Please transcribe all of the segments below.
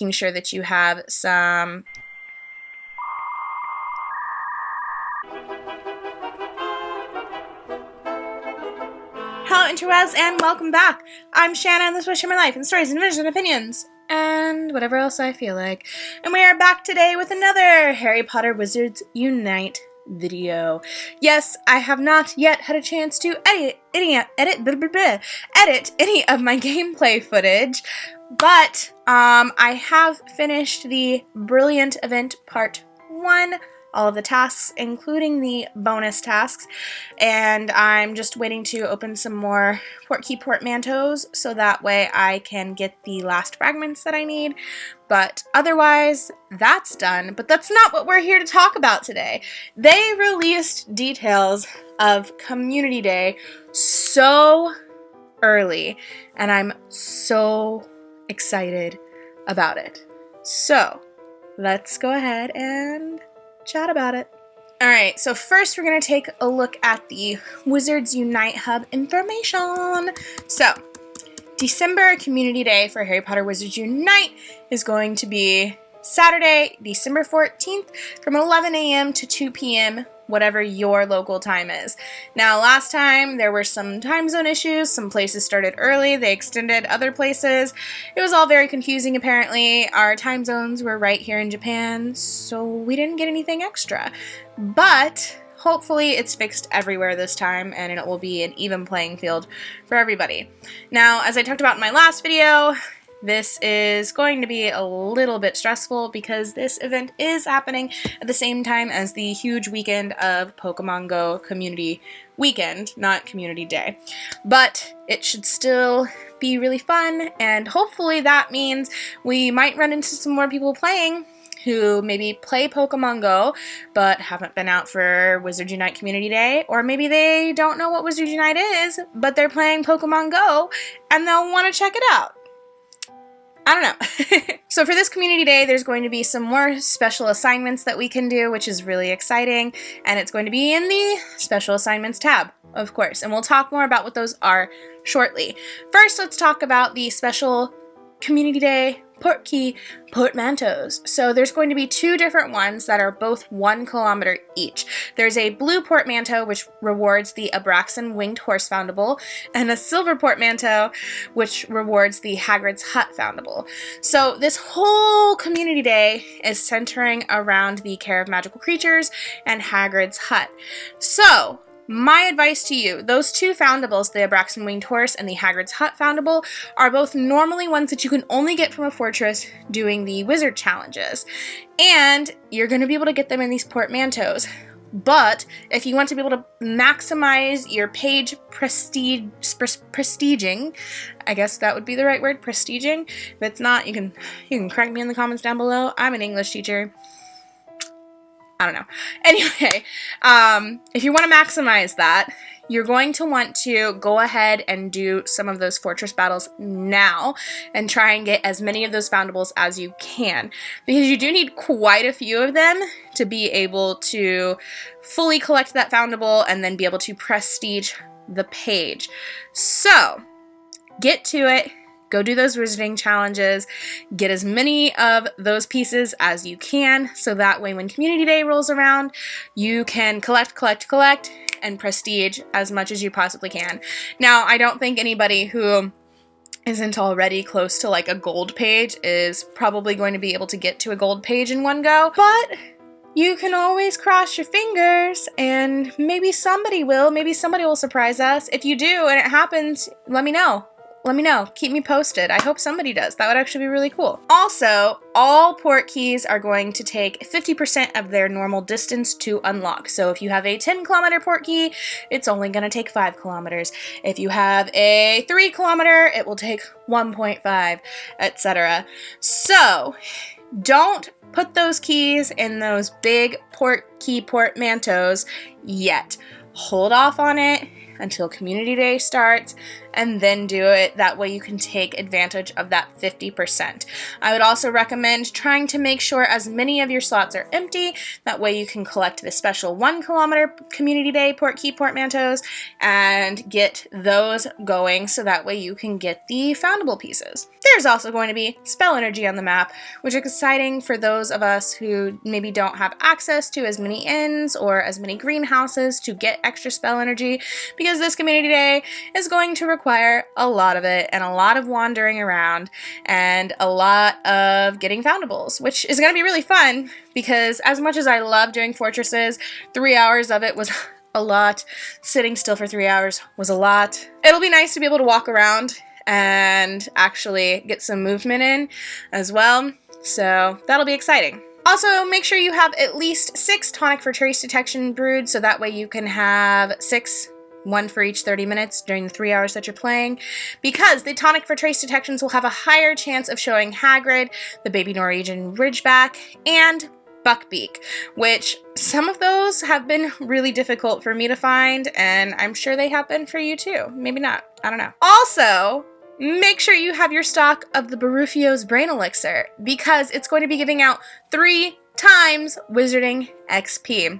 making sure that you have some Hello interwebs and welcome back. I'm Shana and this was Share My Life and Stories and Adventures and Opinions and whatever else I feel like. And we are back today with another Harry Potter Wizards Unite video. Yes, I have not yet had a chance to edit any of my gameplay footage, but I have finished the Brilliant Event Part 1, all of the tasks, including the bonus tasks, and I'm just waiting to open some more portkey portmanteaus so that way I can get the last fragments that I need. But otherwise, that's done. But that's not what we're here to talk about today. They released details of Community Day so early, and I'm so excited about it. So, let's go ahead and chat about it. Alright, so first we're going to take a look at the Wizards Unite Hub information. So, December Community Day for Harry Potter Wizards Unite is going to be Saturday, December 14th from 11 a.m. to 2 p.m., whatever your local time is. Now, last time there were some time zone issues. Some places started early. They extended other places. It was all very confusing, apparently. Our time zones were right here in Japan, so we didn't get anything extra. But hopefully it's fixed everywhere this time, and it will be an even playing field for everybody. Now, as I talked about in my last video, this is going to be a little bit stressful because this event is happening at the same time as the huge weekend of Pokemon Go Community Weekend, not Community Day. But it should still be really fun, and hopefully that means we might run into some more people playing who maybe play Pokemon Go but haven't been out for Wizards Unite Community Day, or maybe they don't know what Wizards Unite is, but they're playing Pokemon Go and they'll want to check it out. I don't know. So for this Community Day, there's going to be some more special assignments that we can do, which is really exciting, and it's going to be in the Special Assignments tab, of course, and we'll talk more about what those are shortly. First, let's talk about the Special Community Day portkey portmanteaus. So there's going to be two different ones that are both 1 kilometer each. There's a blue portmanteau, which rewards the Abraxan Winged Horse foundable, and a silver portmanteau, which rewards the Hagrid's Hut foundable. So this whole Community Day is centering around the care of magical creatures and Hagrid's Hut. So my advice to you, those two foundables, the Abraxan Winged Horse and the Hagrid's Hut foundable, are both normally ones that you can only get from a fortress doing the wizard challenges. And you're going to be able to get them in these portmanteaus. But if you want to be able to maximize your page prestiging, I guess that would be the right word, prestiging. If it's not, you can correct me in the comments down below. I'm an English teacher. I don't know. Anyway, if you want to maximize that, you're going to want to go ahead and do some of those fortress battles now and try and get as many of those foundables as you can, because you do need quite a few of them to be able to fully collect that foundable and then be able to prestige the page. So, get to it. Go do those wizarding challenges, get as many of those pieces as you can, so that way when Community Day rolls around, you can collect, and prestige as much as you possibly can. Now, I don't think anybody who isn't already close to like a gold page is probably going to be able to get to a gold page in one go, but you can always cross your fingers, and maybe somebody will surprise us. If you do and it happens, let me know. Keep me posted. I hope somebody does. That would actually be really cool. Also, all portkeys are going to take 50% of their normal distance to unlock. So if you have a 10-kilometer portkey, it's only going to take 5 kilometers. If you have a 3-kilometer, it will take 1.5, etc. So don't put those keys in those big portkey portmanteaus yet. Hold off on it until Community Day starts, and then do it. That way you can take advantage of that 50%. I would also recommend trying to make sure as many of your slots are empty. That way you can collect the special 1 kilometer Community Day Portkey portmanteaus and get those going, so that way you can get the foundable pieces. There's also going to be spell energy on the map, which is exciting for those of us who maybe don't have access to as many inns or as many greenhouses to get extra spell energy, because this Community Day is going to require a lot of it and a lot of wandering around and a lot of getting foundables, which is going to be really fun, because as much as I love doing fortresses, 3 hours of it was a lot. Sitting still for 3 hours was a lot. It'll be nice to be able to walk around and actually get some movement in as well, so that'll be exciting. Also, make sure you have at least 6 tonic for trace detection brewed, so that way you can have 6, 1 for each 30 minutes during the 3 hours that you're playing, because the tonic for trace detections will have a higher chance of showing Hagrid, the baby Norwegian Ridgeback, and Buckbeak, which some of those have been really difficult for me to find, and I'm sure they have been for you too. Maybe not. I don't know. Also, make sure you have your stock of the Barufio's Brain Elixir, because it's going to be giving out 3 times Wizarding XP.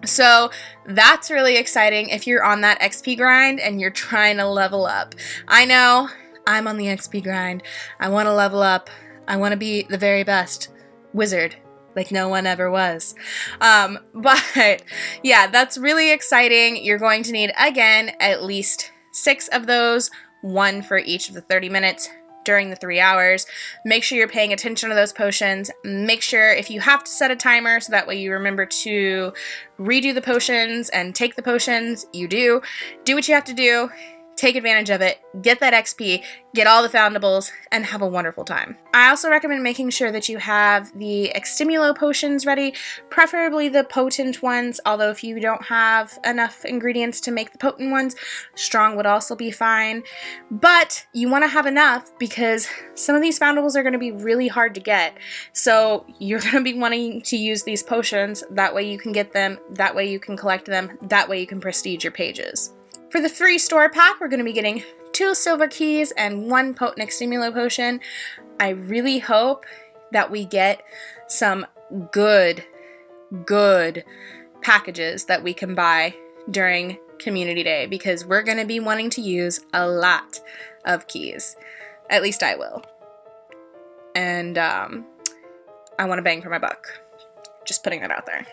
So that's really exciting if you're on that XP grind and you're trying to level up. I know I'm on the XP grind. I want to level up. I want to be the very best wizard, like no one ever was. But yeah, that's really exciting. You're going to need, again, at least 6 of those, 1 for each of the 30 minutes during the 3 hours. Make sure you're paying attention to those potions. Make sure if you have to set a timer so that way you remember to redo the potions and take the potions, you do. Do what you have to do. Take advantage of it, get that XP, get all the foundables, and have a wonderful time. I also recommend making sure that you have the Extimulo potions ready, preferably the potent ones, although if you don't have enough ingredients to make the potent ones, strong would also be fine. But you want to have enough, because some of these foundables are going to be really hard to get, so you're going to be wanting to use these potions, that way you can get them, that way you can collect them, that way you can prestige your pages. For the free store pack, we're going to be getting 2 silver keys and 1 potent Extimulo potion. I really hope that we get some good packages that we can buy during Community Day, because we're going to be wanting to use a lot of keys. At least I will. And I want to bang for my buck. Just putting that out there.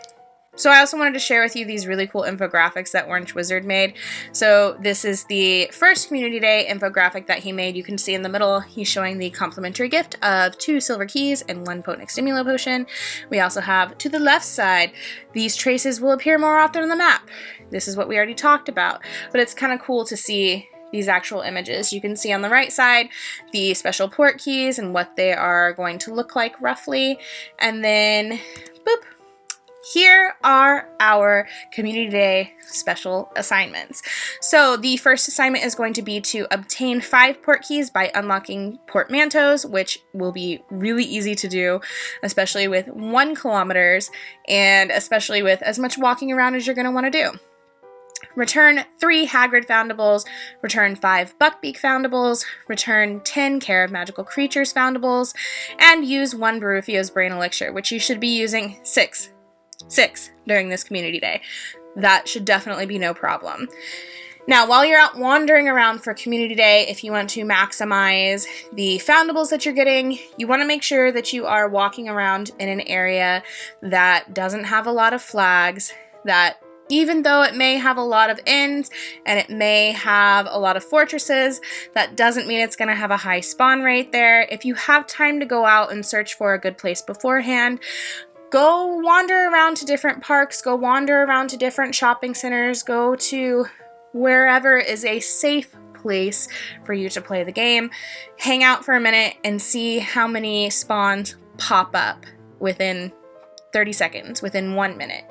So I also wanted to share with you these really cool infographics that Orange Wizard made. So this is the first Community Day infographic that he made. You can see in the middle, he's showing the complimentary gift of 2 silver keys and 1 potent Extimulo potion. We also have, to the left side, these traces will appear more often on the map. This is what we already talked about, but it's kind of cool to see these actual images. You can see on the right side the special port keys and what they are going to look like roughly. And then, boop. Here are our Community Day special assignments. So the first assignment is going to be to obtain 5 port keys by unlocking portmanteaus, which will be really easy to do, especially with 1 kilometers and especially with as much walking around as you're going to want to do. Return 3 Hagrid foundables, return 5 Buckbeak foundables, return 10 Care of Magical Creatures foundables, and use 1 Barufio's Brain Elixir, which you should be using 6 during this Community Day. That should definitely be no problem. Now, while you're out wandering around for Community Day, if you want to maximize the foundables that you're getting, you want to make sure that you are walking around in an area that doesn't have a lot of flags, that even though it may have a lot of inns and it may have a lot of fortresses, that doesn't mean it's going to have a high spawn rate there. If you have time to go out and search for a good place beforehand, go wander around to different parks, go wander around to different shopping centers, go to wherever is a safe place for you to play the game. Hang out for a minute and see how many spawns pop up within 30 seconds, within 1 minute.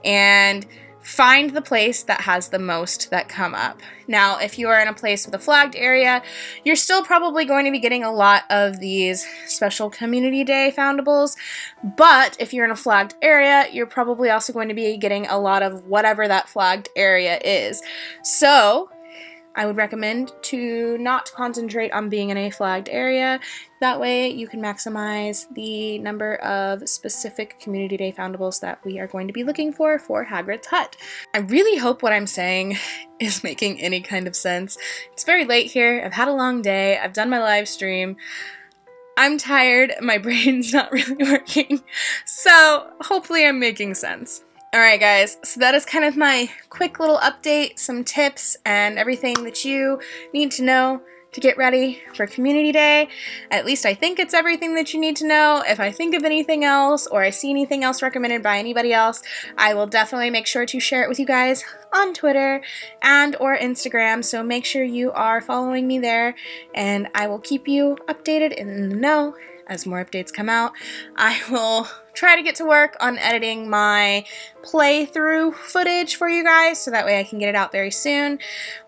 And find the place that has the most that come up. Now, if you are in a place with a flagged area, you're still probably going to be getting a lot of these special community day foundables, but if you're in a flagged area, you're probably also going to be getting a lot of whatever that flagged area is. So I would recommend to not concentrate on being in a flagged area. That way you can maximize the number of specific community day foundables that we are going to be looking for Hagrid's Hut. I really hope what I'm saying is making any kind of sense. It's very late here. I've had a long day. I've done my live stream. I'm tired. My brain's not really working. So hopefully I'm making sense. Alright guys, so that is kind of my quick little update, some tips, and everything that you need to know to get ready for Community Day. At least I think it's everything that you need to know. If I think of anything else, or I see anything else recommended by anybody else, I will definitely make sure to share it with you guys on Twitter and or Instagram, so make sure you are following me there, and I will keep you updated in the know as more updates come out. I will try to get to work on editing my playthrough footage for you guys so that way I can get it out very soon.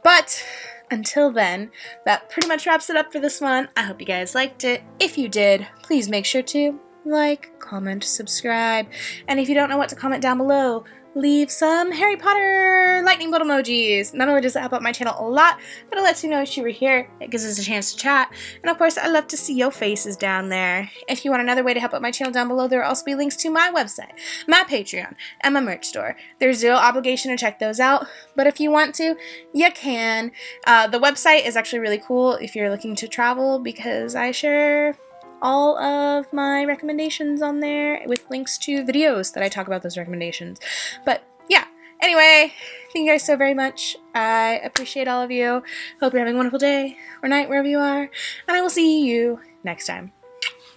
But until then, that pretty much wraps it up for this one. I hope you guys liked it. If you did, please make sure to like, comment, subscribe, and if you don't know what to comment down below, leave some Harry Potter lightning bolt emojis. Not only does it help out my channel a lot, but it lets you know that you were here. It gives us a chance to chat. And of course, I love to see your faces down there. If you want another way to help out my channel down below, there will also be links to my website, my Patreon, and my merch store. There's zero obligation to check those out, but if you want to, you can. The website is actually really cool if you're looking to travel, because I share all of my recommendations on there with links to videos that I talk about those recommendations. But yeah, anyway, thank you guys so very much. I appreciate all of you. Hope you're having a wonderful day or night wherever you are, and I will see you next time.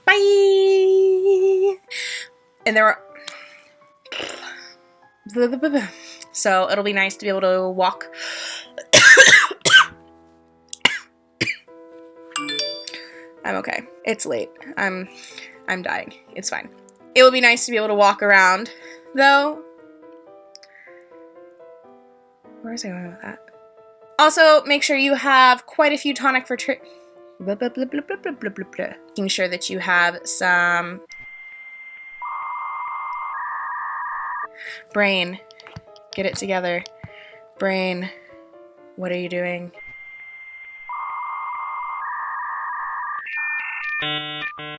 Bye! And there are... So it'll be nice to be able to walk. I'm okay. It's late. I'm dying. It's fine. It will be nice to be able to walk around, though. Where was I going with that? Also, make sure you have quite a few tonic for making sure that you have some brain. Get it together. Brain, what are you doing?